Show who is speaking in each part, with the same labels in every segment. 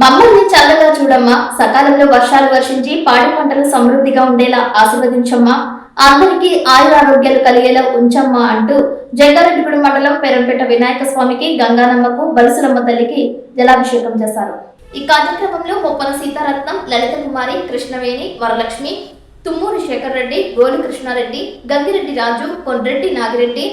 Speaker 1: మమ్మల్ని చల్లగా చూడమ్మా, సకాలంలో వర్షాలు వర్షించి పాడి పంటలు సమృద్ధిగా ఉండేలా ఆశీర్వదించమ్మా, అందరికీ ఆయురారోగ్యాలు కలిగేలా ఉంచమ్మా అంటూ జంగారెడ్డిగూడెం మండలం పెరంపేట వినాయక స్వామికి, గంగానమ్మకు, బలుసులమ్మ తల్లికి జలాభిషేకం చేశారు. ఈ కార్యక్రమంలో మొప్పన సీతారత్నం, లలిత కుమారి, కృష్ణవేణి, వరలక్ష్మి, తుమ్మూరి శేఖర్ రెడ్డి, గోలి కృష్ణారెడ్డి, గంగిరెడ్డి రాజు, కొండ్రెడ్డి నాగిరెడ్డి,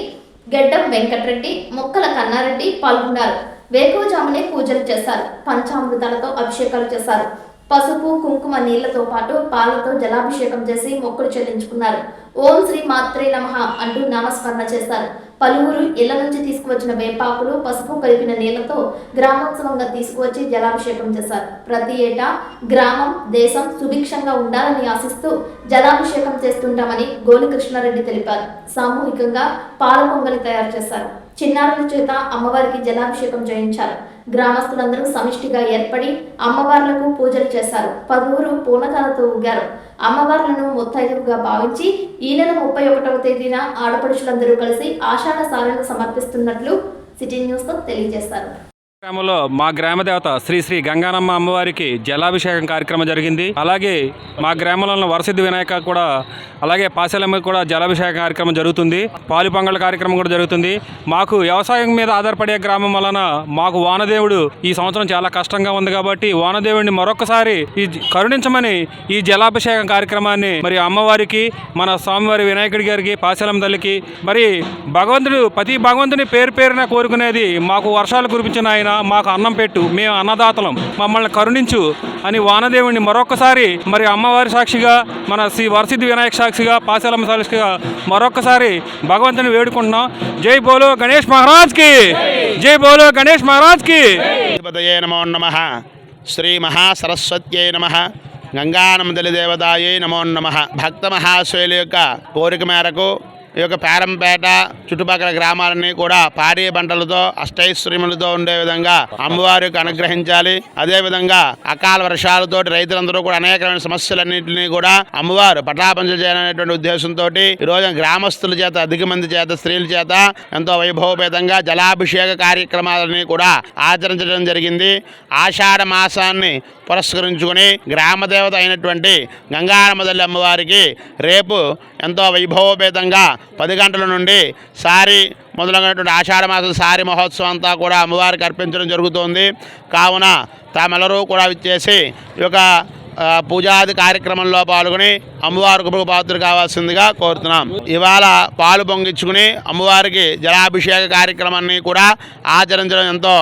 Speaker 1: గెడ్డం వెంకటరెడ్డి, మొక్కల కన్నారెడ్డి పాల్గొన్నారు. వేకువజామునే పూజలు చేశారు. పంచామృతాలతో అభిషేకాలు చేశారు. పసుపు కుంకుమ నీళ్లతో పాటు పాలతో జలాభిషేకం చేసి మొక్కులు చెల్లించుకున్నారు. ఓం శ్రీ మాత్రే నమః అంటూ నామస్మరణ చేశారు. పలువురు ఇళ్ల నుంచి తీసుకువచ్చిన వేపాకులు, పసుపు కలిపిన నీళ్లతో గ్రామోత్సవంగా తీసుకువచ్చి జలాభిషేకం చేశారు. ప్రతి ఏటా గ్రామం, దేశం సుభిక్షంగా ఉండాలని ఆశిస్తూ జలాభిషేకం చేస్తుంటామని గోలి కృష్ణారెడ్డి తెలిపారు. సామూహికంగా పాల పొంగలి తయారు చేశారు. చిన్నారుల చేత అమ్మవారికి జలాభిషేకం చేయించారు. గ్రామస్తులందరూ సమిష్టిగా ఏర్పడి అమ్మవార్లకు పూజలు చేశారు. పలువురు పూనకాలతో ఊగారు. అమ్మవార్లను ముత్తైదువుగా భావించి ఈ నెల 31వ తేదీన ఆడపడుచులందరూ కలిసి ఆషాఢ సారెను సమర్పిస్తున్నట్లు సిటీ న్యూస్ తో తెలియజేశారు.
Speaker 2: గ్రామంలో మా గ్రామ దేవత శ్రీ శ్రీ గంగానమ్మ అమ్మవారికి జలాభిషేకం కార్యక్రమం జరిగింది. అలాగే మా గ్రామంలో వరసిద్ధి వినాయక కూడా, అలాగే పాశలమ్మ కూడా జలాభిషేక కార్యక్రమం జరుగుతుంది. పాలు పొంగళ్ళ కార్యక్రమం కూడా జరుగుతుంది. మాకు వ్యవసాయం మీద ఆధారపడే గ్రామం వలన మాకు వానదేవుడు ఈ సంవత్సరం చాలా కష్టంగా ఉంది కాబట్టి వానదేవుడిని మరొకసారి కరుణించమని ఈ జలాభిషేకం కార్యక్రమాన్ని మరి అమ్మవారికి, మన స్వామివారి వినాయకుడి గారికి, పాశలమ్మ తల్లికి, మరి భగవంతుడు ప్రతి భగవంతుని పేరు పేరున కోరుకునేది మాకు వర్షాలు కురిపించిన ఆయన, మాకు అన్నం పెట్టు, మేము అన్నదాతలం, మమ్మల్ని కరుణించు అని వానదేవుడిని మరొకసారి మరి అమ్మవారి సాక్షిగా, మన శ్రీ వరసిద్ధి వినాయక సాక్షిగా, పాశలమ్మ సాక్షిగా మరొకసారి భగవంతుని వేడుకుంటున్నాం. జై బోలో గణేష్ మహారాజ్ కి, జై బోలో గణేష్ మహారాజ్ కి.
Speaker 3: నమో నమః. శ్రీ మహాసరస్వత్యై నమః. గంగానమ్మదలి దేవతాయే నమో నమః. భక్త మహాశయుల యొక్క కోరిక మేరకు ఈ యొక్క పేరంపేట చుట్టుపక్కల గ్రామాలన్నీ కూడా పాడి పంటలతో అష్టైశ్వర్యములతో ఉండే విధంగా అమ్మవారికి అనుగ్రహించాలి. అదేవిధంగా అకాల వర్షాలతో రైతులందరూ కూడా అనేకమైన సమస్యలన్నింటినీ కూడా అమ్మవారు పటాపంచలు చేయాలనేటువంటి ఉద్దేశంతో ఈ రోజు గ్రామస్తుల చేత, అధిక మంది చేత, స్త్రీల చేత ఎంతో వైభవపేతంగా జలాభిషేక కార్యక్రమాలని కూడా ఆచరించడం జరిగింది. ఆషాఢ మాసాన్ని పురస్కరించుకుని గ్రామదేవత అయినటువంటి గంగానమ్మదల్లి అమ్మవారికి రేపు ఎంతో వైభవపేతంగా 10 గంటల నుండి సారి మొదలైనటువంటి ఆషాఢ మాసం సారి మహోత్సవం అంతా కూడా అమ్మవారికి అర్పించడం జరుగుతోంది. కావున తామెల్లరూ కూడా విచ్చేసి ఈ యొక్క పూజాది కార్యక్రమంలో పాల్గొని అమ్మవారికి పాత్ర కావాల్సిందిగా కోరుతున్నాం. ఇవాళ పాలు పొంగించుకుని అమ్మవారికి జలాభిషేక కార్యక్రమాన్ని కూడా ఆచరించడం ఎంతో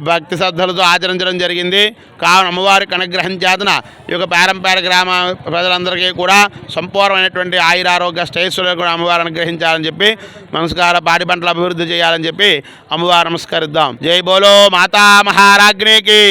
Speaker 3: భక్తి శ్రద్ధలతో ఆచరించడం జరిగింది. కావున అమ్మవారికి అనుగ్రహం చేతన ఈ యొక్క పేరంపేట గ్రామ ప్రజలందరికీ కూడా సంపూర్ణమైనటువంటి ఆయురారోగ్య శ్రేయస్సులు కూడా అమ్మవారు అనుగ్రహించాలని చెప్పి నమస్కారం, పాడి పంటల అభివృద్ధి చేయాలని చెప్పి అమ్మవారు నమస్కరిద్దాం. జై బోలో మాతా మహారాజ్ఞికి.